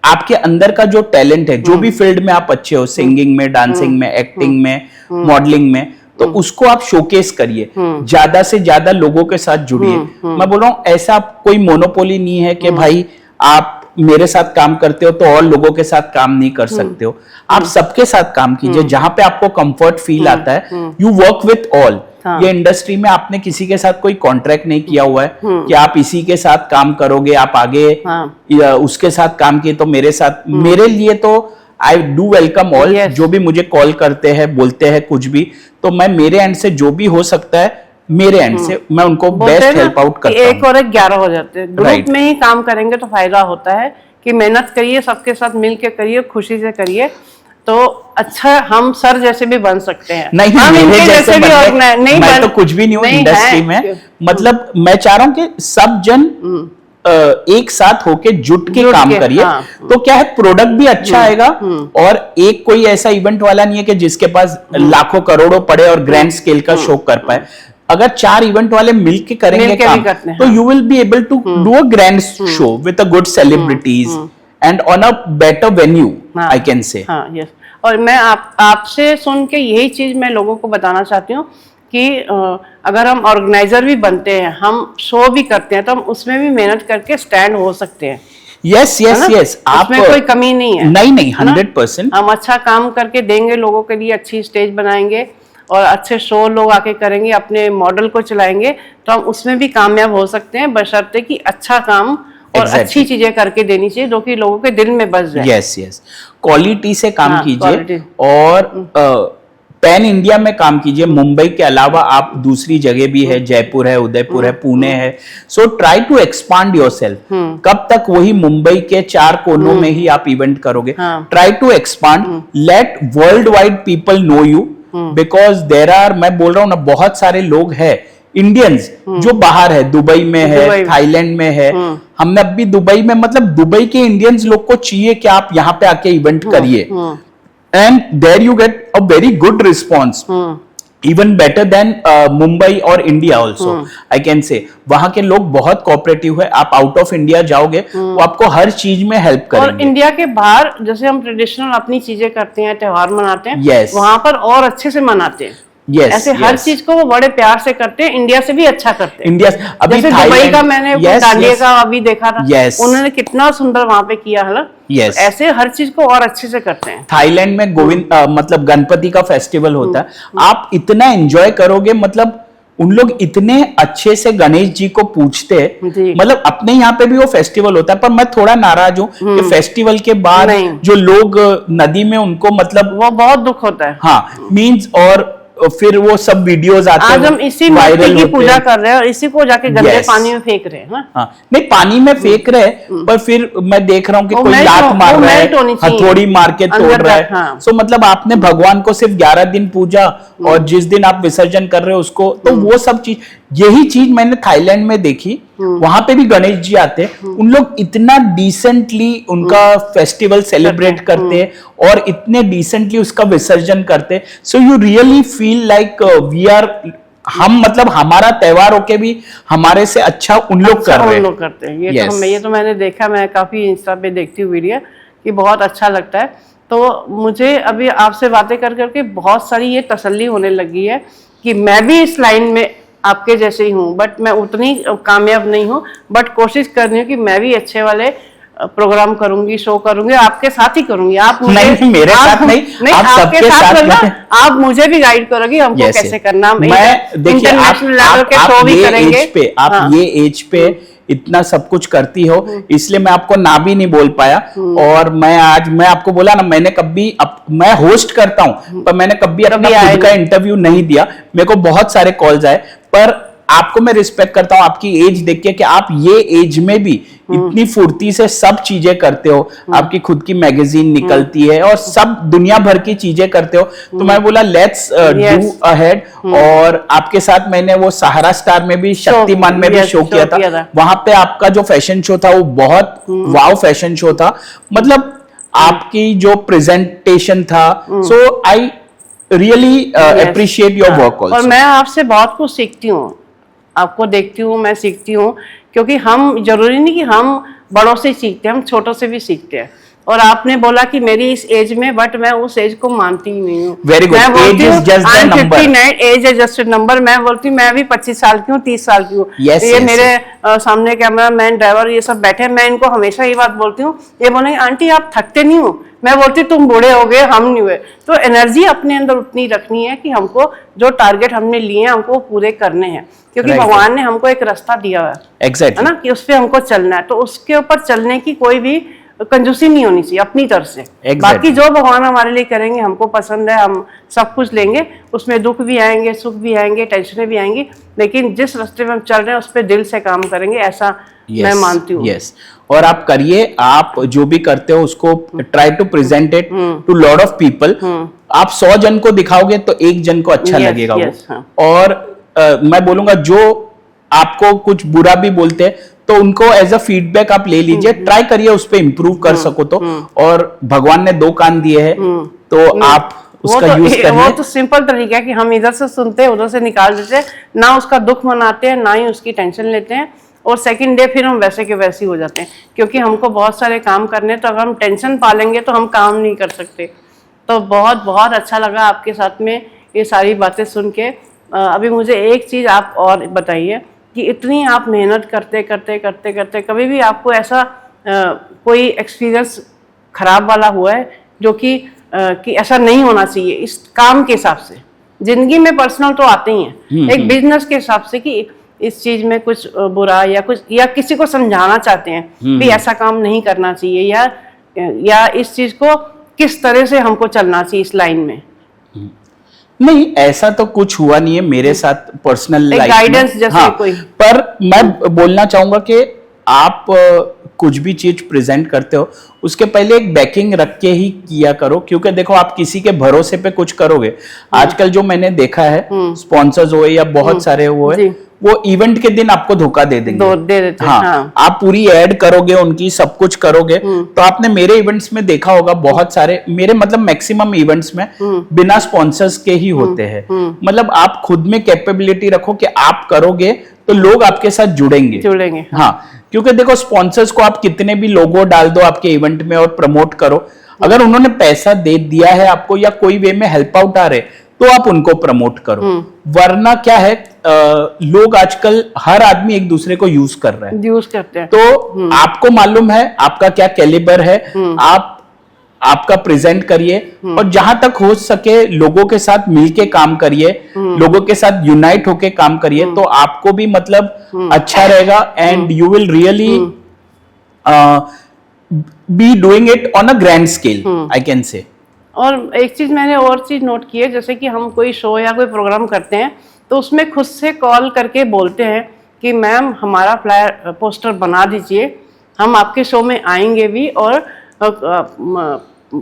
आपके अंदर का जो टैलेंट है, जो भी फील्ड में आप अच्छे हो, सिंगिंग में, डांसिंग में, एक्टिंग में, मॉडलिंग में, तो उसको आप शोकेस करिए, ज्यादा से ज्यादा लोगों के साथ जुड़िए। मैं बोल रहा हूँ ऐसा कोई मोनोपोली नहीं है कि भाई आप मेरे साथ काम करते हो तो और लोगों के साथ काम नहीं कर सकते हो। आप सबके साथ काम कीजिए, जहां पे आपको कंफर्ट फील आता है। You work with all. ये इंडस्ट्री में आपने किसी के साथ कोई कॉन्ट्रैक्ट नहीं किया हुआ है कि आप इसी के साथ काम करोगे, आप आगे उसके साथ काम किए तो मेरे साथ। मेरे लिए तो आई डू वेलकम ऑल। जो भी मुझे कॉल करते हैं, बोलते हैं कुछ भी, तो मैं मेरे एंड से जो भी हो सकता है, मेरे एंड से मैं उनको बेस्ट हेल्प आउट करता हूं। 1 और 1 11 हो जाते हैं। ग्रुप में ही काम करेंगे तो फायदा होता है कि मेहनत करिए, सबके साथ मिल के करिए, खुशी से करिए, तो अच्छा हम सर जैसे भी बन सकते हैं। नहीं, मेरे जैसे मैं तो कुछ भी नहीं हूँ इंडस्ट्री में। मतलब मैं चाह रहा हूँ कि सब जन एक साथ होके जुट के जुट काम के, करिए, हाँ। तो क्या है प्रोडक्ट भी अच्छा आएगा, और एक कोई ऐसा इवेंट वाला नहीं है कि जिसके पास लाखों करोड़ों पड़े और ग्रैंड स्केल का शो कर पाए। अगर 4 इवेंट वाले मिलके करेंगे मिलके काम, भी करते हैं, तो हाँ। You will be able to do a grand show with a good celebrities and on a better venue, हाँ। I can say. हाँ, यस। और मैं आपसे सुन के यही चीज मैं लोगों को बताना चाहती हूँ कि अगर हम ऑर्गेनाइजर भी बनते हैं, हम शो भी करते हैं, तो हम उसमें भी मेहनत करके स्टैंड हो सकते हैं। यस यस यस, आप उसमें कोई कमी नहीं है। नहीं, है ना? 100%। हम अच्छा काम करके देंगे लोगों के लिए, अच्छी स्टेज बनाएंगे और अच्छे शो लोग आके करेंगे, अपने मॉडल को चलाएंगे, तो हम उसमें भी कामयाब हो सकते हैं, बशर्ते कि अच्छा काम और अच्छी चीजें करके देनी चाहिए जो कि लोगों के दिल में बस जाए। यस यस, क्वालिटी से काम हाँ, कीजिए, quality। और पैन इंडिया में काम कीजिए। मुंबई के अलावा आप दूसरी जगह भी है, जयपुर है, उदयपुर है, पुणे है, so try to expand yourself. कब तक वही मुंबई के 4 कोनों में ही आप इवेंट करोगे? हाँ। Try to expand, let world wide people know you, because there are, मैं बोल रहा हूं ना, बहुत सारे लोग हैं इंडियंस जो बाहर है, दुबई में है, थाईलैंड में है। हमने अभी दुबई में, मतलब दुबई के इंडियंस लोग को चाहिए कि आप यहाँ पे आके इवेंट करिए, and there you get a very good response, even better than Mumbai और India also, I can say. वहां के लोग बहुत कोऑपरेटिव है। आप आउट ऑफ इंडिया जाओगे, वो आपको हर चीज में हेल्प करेंगे। और इंडिया के बाहर जैसे हम ट्रेडिशनल अपनी चीजें करते हैं, त्योहार मनाते हैं, Yes। वहां पर और अच्छे से मनाते हैं। Yes, ऐसे हर yes। चीज को वो बड़े प्यार से करते हैं, इंडिया से भी अच्छा करते हैं। इंडिया अभी जैसे दुबई थाईलैंड का मैंने yes, डांडिया yes, का अभी देखा था, Yes। उन्होंने कितना सुंदर वहां पे किया है ना। Yes। ऐसे हर चीज को और अच्छे से करते हैं। थाईलैंड में गोविंद मतलब गणपति का फेस्टिवल होता है, आप इतना एंजॉय करोगे, मतलब उन लोग इतने अच्छे से गणेश जी को पूछते हैं। जी। मतलब अपने यहाँ पे भी वो फेस्टिवल होता है, पर मैं थोड़ा नाराज हूँ कि फेस्टिवल के बाद नहीं। जो लोग नदी में उनको, मतलब वो बहुत दुख होता है। हाँ मीन्स, और फिर वो सब वीडियोस आते हैं, आज हम इसी वायरल मूर्ति की होते पूजा हैं। कर रहे हैं और इसी को जाके गंदे Yes। पानी में फेंक रहे हैं ना। हाँ, नहीं पानी में फेंक रहे, पर फिर मैं देख रहा हूँ कि वो कोई मेल्ट लात हो- मार वो रहा है, मेल्ट होनी चाहिए। हथौड़ी मार के अंदर तोड़ रहा है। तक, हाँ। सो मतलब आपने भगवान को सिर्फ 11 दिन पूजा, और जिस दिन आप विसर्जन कर रहे हो उसको, तो वो सब चीज, यही चीज मैंने थाईलैंड में देखी। वहां पे भी गणेश जी आते हैं, उन लोग इतना डिसेंटली उनका फेस्टिवल सेलिब्रेट करते हैं, और इतने डिसेंटली उसका विसर्जन करते हैं। So you really feel like we are, हम मतलब हमारा त्योहार होके भी हमारे से अच्छा उन लोग कर रहे हैं। उन लोग करते हैं। Yes। ये तो मैंने देखा, मैं काफी इंस्टा पे देखती हूँ वीडियो, कि बहुत अच्छा लगता है। तो मुझे अभी आपसे बातें कर करके बहुत सारी ये तसल्ली होने लगी है कि मैं भी इस लाइन में आपके जैसे ही हूँ, बट मैं उतनी कामयाब नहीं हूँ, बट कोशिश कर रही हूँ कि मैं भी अच्छे वाले प्रोग्राम करूंगी, शो करूंगी, आपके साथ ही करूंगी। आप मुझे नहीं, मेरे साथ नहीं, आप आपके सबके साथ करना, करें। आप मुझे भी गाइड करोगी हमको Yes, कैसे yes। करना। हम मैं देखिए, इंटरनेशनल लेवल के शो भी करेंगे। आप ये एज पे इतना सब कुछ करती हो, इसलिए मैं आपको ना भी नहीं बोल पाया। और मैं आपको बोला ना, मैंने कभी मैं होस्ट करता हूं, पर मैंने कभी अपना खुद का इंटरव्यू नहीं दिया। मेरे को बहुत सारे कॉल्स आए, पर आपको मैं रिस्पेक्ट करता हूं आपकी एज देख के, कि आप ये एज में भी इतनी फुर्ती से सब चीजें करते हो। आपकी खुद की मैगजीन निकलती है और सब दुनिया भर की चीजें करते हो। तो मैं बोला लेट्स डू अहेड। और आपके साथ मैंने वो सहारा स्टार में भी, शक्तिमान में भी शो किया था। वहां पे आपका जो फैशन शो था वो बहुत वाव फैशन शो था। मतलब आपकी जो प्रेजेंटेशन था, so I really appreciate your work also. और मैं आपसे बहुत कुछ सीखती हूँ, आपको देखती हूँ, मैं सीखती हूँ, क्योंकि हम जरूरी नहीं कि हम बड़ों से सीखते हैं, हम छोटों से भी सीखते हैं। और आपने बोला कि मेरी इस एज में, बट मैं उस एज को मानती ही नहीं हूँ। Very good, age is just the number. 59, age is just a number. मैं बोलती हूँ मैं भी 25 साल की हूँ, 30 साल की हूँ। ये मेरे सामने कैमरा मैन, ड्राइवर, ये सब बैठे, मैं इनको हमेशा ये बात बोलती हूँ। ये बोलेंगे आंटी आप थकते नहीं हो? मैं बोलती तुम बूढ़े हो गए, हम नहीं हुए। तो एनर्जी अपने अंदर उतनी रखनी है कि हमको जो टारगेट हमने लिए हैं हमको पूरे करने हैं, क्योंकि भगवान ने हमको एक रास्ता दिया हुआ है। Exactly। है ना, कि उस पर हमको चलना है। तो उसके ऊपर चलने की कोई भी कंजूसी नहीं होनी चाहिए अपनी तरफ से। बाकी जो भगवान हमारे लिए करेंगे, हमको पसंद है, हम सब कुछ लेंगे। उसमें दुख भी आएंगे, सुख भी आएंगे, टेंशनें भी आएंगी, लेकिन जिस रास्ते में हम चल रहे हैं उस पर दिल से काम करेंगे, ऐसा मैं मानती हूँ। यस, और आप करिए, आप जो भी करते हो उसको try to present it to lot of people. आप 100 जन को दिखाओगे तो 1 जन को अच्छा लगेगा वो। और मैं बोलूंगा जो आपको कुछ बुरा भी बोलते हैं, तो उनको एज अ फीडबैक आप ले लीजिए, ट्राई करिए उस पर इम्प्रूव कर सको तो। और भगवान ने 2 कान दिए हैं तो आप उसका यूज करिए। वो तो सिंपल तरीका है कि हम इधर से सुनते हैं उधर से निकाल देते हैं, ना उसका दुख मनाते हैं ना ही उसकी टेंशन लेते हैं, और सेकंड डे फिर हम वैसे के वैसे ही हो जाते हैं, क्योंकि हमको बहुत सारे काम करने हैं, तो अगर हम टेंशन पालेंगे तो हम काम नहीं कर सकते। तो बहुत बहुत अच्छा लगा आपके साथ में ये सारी बातें सुन के। अभी मुझे एक चीज़ आप और बताइए कि इतनी आप मेहनत करते करते करते करते कभी भी आपको ऐसा कोई एक्सपीरियंस खराब वाला हुआ है जो कि ऐसा नहीं होना चाहिए इस काम के हिसाब से? जिंदगी में पर्सनल तो आते ही हैं, एक बिजनेस के हिसाब से कि इस चीज में कुछ बुरा या कुछ, या किसी को समझाना चाहते हैं कि ऐसा काम नहीं करना चाहिए, या इस चीज को किस तरह से हमको चलना चाहिए इस लाइन में? नहीं, ऐसा तो कुछ हुआ नहीं है मेरे साथ पर्सनल लाइफ में। गाइडेंस जैसे हाँ, कोई। पर मैं बोलना चाहूंगा कि आप कुछ भी चीज प्रेजेंट करते हो उसके पहले एक बैकिंग रख के ही किया करो, क्योंकि देखो आप किसी के भरोसे पे कुछ करोगे, आजकल जो मैंने देखा है स्पॉन्सर्स हुए या बहुत सारे हुए, वो इवेंट के दिन आपको धोखा दे देंगे। दे देते हाँ, हाँ। आप पूरी ऐड करोगे उनकी, सब कुछ करोगे। तो आपने मेरे इवेंट्स में देखा होगा, बहुत सारे मेरे मतलब मैक्सिमम इवेंट्स में बिना स्पॉन्सर्स के ही होते हैं। मतलब आप खुद में कैपेबिलिटी रखो कि आप करोगे तो लोग आपके साथ जुड़ेंगे। हाँ, क्योंकि देखो स्पॉन्सर्स को आप कितने भी लोगो डाल दो आपके इवेंट में और प्रमोट करो, अगर उन्होंने पैसा दे दिया है आपको या कोई वे में हेल्प आउट आ रहे तो आप उनको प्रमोट करो। वरना क्या है, लोग आजकल हर आदमी एक दूसरे को यूज कर रहे हैं, यूज करते हैं। तो आपको मालूम है आपका क्या कैलिबर है, आप आपका प्रेजेंट करिए और जहां तक हो सके लोगों के साथ मिलके काम करिए, लोगों के साथ यूनाइट होके काम करिए, तो आपको भी मतलब अच्छा रहेगा and you will really be doing it on a grand scale, I can say. और एक चीज मैंने और चीज नोट की है, जैसे कि हम कोई शो या कोई प्रोग्राम करते हैं तो उसमें खुद से कॉल करके बोलते हैं कि मैम हमारा फ्लायर पोस्टर बना दीजिए, हम आपके शो में आएंगे भी और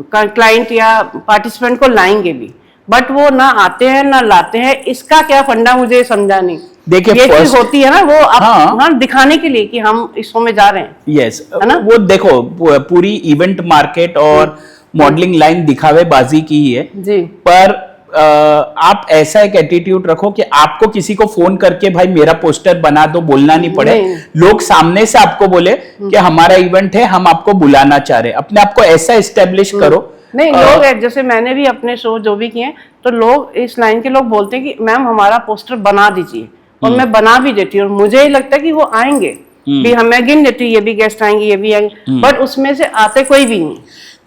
क्लाइंट या पार्टिसिपेंट को लाएंगे भी, बट वो ना आते हैं ना लाते हैं। इसका क्या फंडा मुझे समझा नहीं। देखिए ये चीज होती है ना, वो आप हाँ, दिखाने के लिए कि हम इस शो में जा रहे हैं। यस, है ना? वो देखो पूरी इवेंट मार्केट और मॉडलिंग लाइन दिखावेबाजी की ही है जी। पर आप ऐसा एक एटीट्यूड रखो कि आपको किसी को फोन करके भाई मेरा पोस्टर बना दो बोलना नहीं पड़े, लोग सामने से आपको बोले कि हमारा इवेंट है, हम आपको बुलाना चाह रहे हैं। अपने आप को ऐसा एस्टेब्लिश करो। नहीं, लोग जैसे मैंने भी अपने शो जो भी किए तो लोग इस लाइन के लोग बोलते हैं कि मैम हमारा पोस्टर बना दीजिए, और मैं बना भी देती हूँ और मुझे ही लगता है कि वो आएंगे भी, हमें गिन देती हूँ ये भी गेस्ट आएंगे ये भी आएंगे, बट उसमें से आते कोई भी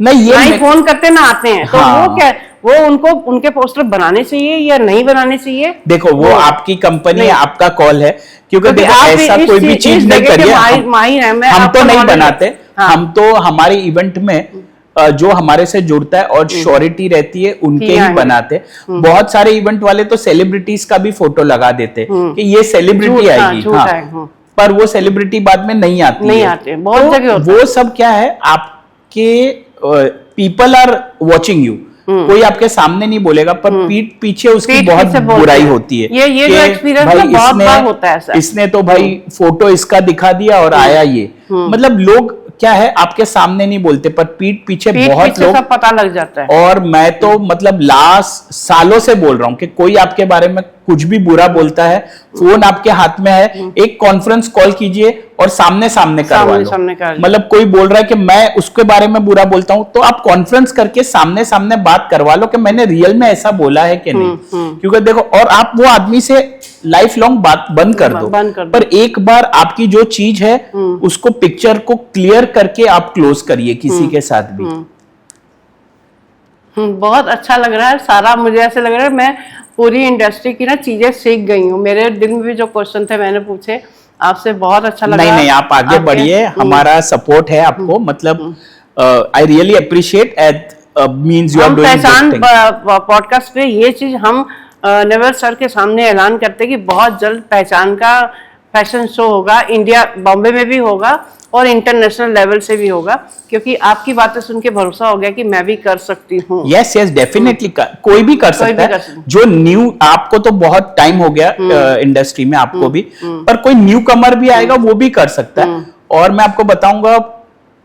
नहीं, ये फोन करते ना आते हैं। तो वो क्या, वो उनको उनके पोस्टर बनाने चाहिए या नहीं बनाने चाहिए? देखो वो आपकी कंपनी है, आपका कॉल है, क्योंकि देखो ऐसा कोई भी चीज नहीं करिए, हम तो नहीं बनाते, हम तो हमारे इवेंट में जो हमारे से जुड़ता है और श्योरिटी रहती है उनके ही बनाते। बहुत सारे इवेंट वाले तो सेलिब्रिटीज का भी फोटो लगा देते कि ये सेलिब्रिटी आएगी, हाँ, पर वो सेलिब्रिटी बाद में नहीं आती, बहुत जगह वो सब क्या है, आपके पीपल आर वॉचिंग यू, कोई आपके सामने नहीं बोलेगा पर पीठ पीछे उसकी बहुत बुराई होती है। ये जो एक्सपीरियंस है बहुत बार होता है ऐसा। इसने तो भाई फोटो इसका दिखा दिया और आया ये, मतलब लोग क्या है आपके सामने नहीं बोलते पर पीठ पीछे बहुत लोग, सब पता लग जाता है। और मैं तो मतलब लास्ट सालों से बोल रहा हूं कि कोई आपके बारे में कुछ भी बुरा बोलता है, फोन आपके हाथ में है, एक कॉन्फ्रेंस कॉल कीजिए और सामने करवा लो। मतलब कोई बोल रहा है कि मैं उसके बारे में बुरा बोलता हूं, तो आप कॉन्फ्रेंस करके सामने बात करवा लो कि मैंने रियल में ऐसा बोला है कि नहीं। क्योंकि देखो, और आप वो आदमी से लाइफ लॉन्ग बात बंद कर दो, पर एक बार आपकी जो चीज है उसको पिक्चर को क्लियर करके आप क्लोज करिए किसी के साथ भी। बहुत अच्छा लग रहा है सारा, मुझे ऐसे लग रहा है मैं पूरी इंडस्ट्री की ना चीजें सीख गई हूँ। मेरे दिल में भी जो क्वेश्चन थे मैंने पूछे आपसे, बहुत अच्छा लगा। नहीं, आप आगे बढ़िए, हमारा सपोर्ट है आपको, मतलब I really appreciate it means you are doing Pehchaan podcast पे ये चीज हम नेवर सर के सामने ऐलान करते कि बहुत जल्द पहचान का फैशन शो होगा, इंडिया बॉम्बे में भी होगा और इंटरनेशनल लेवल से भी होगा, क्योंकि आपकी बातें सुन के भरोसा हो गया कि मैं भी कर सकती हूँ। यस यस डेफिनेटली कोई भी कर सकता है। जो न्यू, आपको तो बहुत टाइम हो गया इंडस्ट्री में, आपको भी, पर कोई न्यू कमर भी आएगा वो भी कर सकता है। और मैं आपको बताऊंगा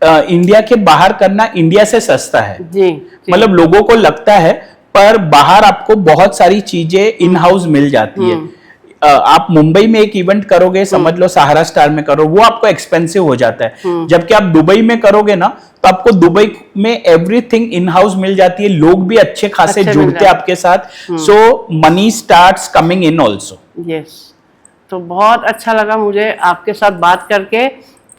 इंडिया के बाहर करना इंडिया से सस्ता है जी। मतलब लोगों को लगता है, पर बाहर आपको बहुत सारी चीजें इन हाउस मिल जाती है। आप मुंबई में एक इवेंट करोगे, समझ लो सहारा स्टार में करो, वो आपको एक्सपेंसिव हो जाता है। जबकि आप दुबई में करोगे ना, तो आपको दुबई में एवरीथिंग इन हाउस मिल जाती है, लोग भी अच्छे खासे जुड़ते हैं आपके साथ, so money starts coming in also. Yes, तो बहुत अच्छा लगा मुझे आपके साथ बात करके,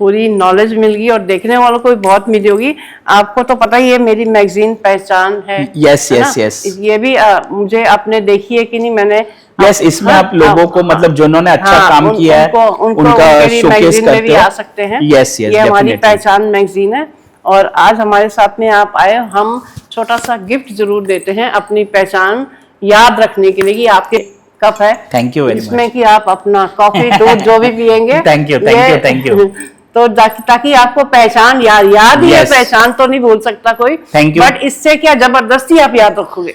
पूरी नॉलेज मिल गई और देखने वालों को भी बहुत मिली होगी। आपको तो पता ही है मेरी मैगजीन पहचान है। यस यस यस, ये भी मुझे आपने देखी है कि नहीं? मैंने यस, इसमें आप लोगों को मतलब जिन्होंने अच्छा काम किया है उनका शोकेस करते आ सकते हैं। यस यस, ये हमारी पहचान मैगजीन है और आज हमारे साथ में आप आए, हम छोटा सा गिफ्ट जरूर देते हैं अपनी पहचान याद रखने के लिए कि आपके कप है। Thank you very much. इसमें कि आप अपना कॉफी दूध जो भी पियेंगे, thank you thank you thank you. तो ताकि आपको पहचान याद ही है, पहचान तो नहीं भूल सकता कोई, थैंक यू। बट इससे क्या जबरदस्ती आप याद रखोगे।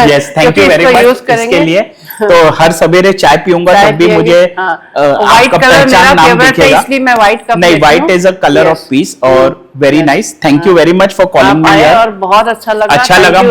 Yes, thank you very much इसके लिए। तो हर सवेरे चाय पीऊंगा तब भी मुझे व्हाइट कलर मेरा फेवरेट है, इसलिए मैं व्हाइट कप नहीं, white is a colour of peace और very nice. Thank you very much for calling me यार, और बहुत अच्छा लगा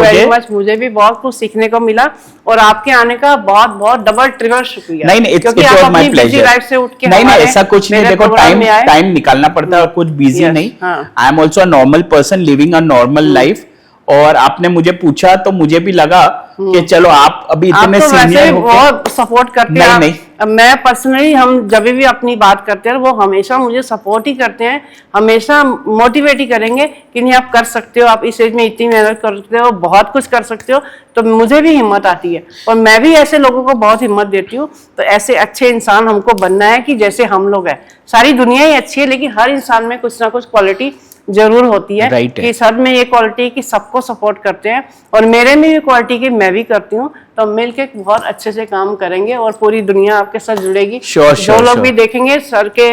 मुझे भी बहुत कुछ सीखने को मिला और आपके आने का बहुत बहुत डबल ट्रिपल शुक्रिया। नहीं, it was my pleasure. Life से उठ के नहीं, ऐसा कुछ नहीं, देखो टाइम निकालना पड़ता है और कुछ बिजी नहीं। I am also a normal person living a normal life, और आपने मुझे पूछा तो मुझे भी लगा कि चलो आप अभी इतने सीनियर हो, बहुत सपोर्ट करते हैं। नहीं, मैं पर्सनली, हम जब भी अपनी बात करते हैं वो हमेशा मुझे सपोर्ट ही करते हैं, हमेशा मोटिवेट ही करेंगे कि नहीं आप कर सकते हो, आप इस एज में इतनी मेहनत करते हो, बहुत कुछ कर सकते हो। तो मुझे भी हिम्मत आती है और मैं भी ऐसे लोगों को बहुत हिम्मत देती हूँ। तो ऐसे अच्छे इंसान हमको बनना है कि जैसे हम लोग हैं। सारी दुनिया ही अच्छी है, लेकिन हर इंसान में कुछ ना कुछ क्वालिटी जरूर होती है। कि सब में ये क्वालिटी कि सबको सपोर्ट करते हैं, और मेरे में भी क्वालिटी की मैं भी करती हूँ। तो मिलके बहुत अच्छे से काम करेंगे और पूरी दुनिया आपके साथ जुड़ेगी। जो लोग भी देखेंगे सर के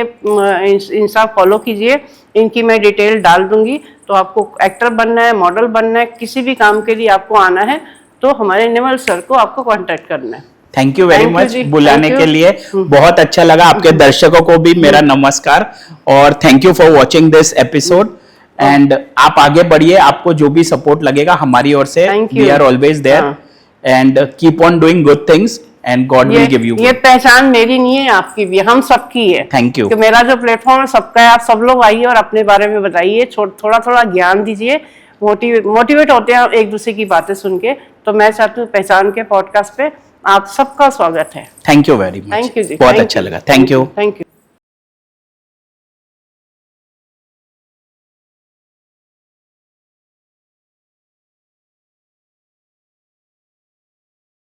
इंस्टा फॉलो कीजिए, इनकी मैं डिटेल डाल दूंगी। तो आपको एक्टर बनना है, मॉडल बनना है, किसी भी काम के लिए आपको आना है तो हमारे निर्मल सर को आपको कांटेक्ट करना है। थैंक यू वेरी मच बुलाने के लिए, बहुत अच्छा लगा। आपके दर्शकों को भी मेरा नमस्कार और thank you for watching this episode. And आप आगे बढ़िए, आपको जो भी सपोर्ट लगेगा हमारी ओर से, we are always there, and keep on doing good things and god will give you. ये पहचान मेरी नहीं है, आपकी भी, हम सबकी है। Thank you. मेरा जो प्लेटफॉर्म है सबका है, आप सब लोग आइए और अपने बारे में बताइए, थोड़ा थोड़ा ज्ञान दीजिए, मोटिवेट होते हैं एक दूसरे की बातें सुन के। तो मैं चाहती हूँ पहचान के पॉडकास्ट पे आप सबका स्वागत है। Thank you very much, thank you जी, बहुत अच्छा लगा। Thank you.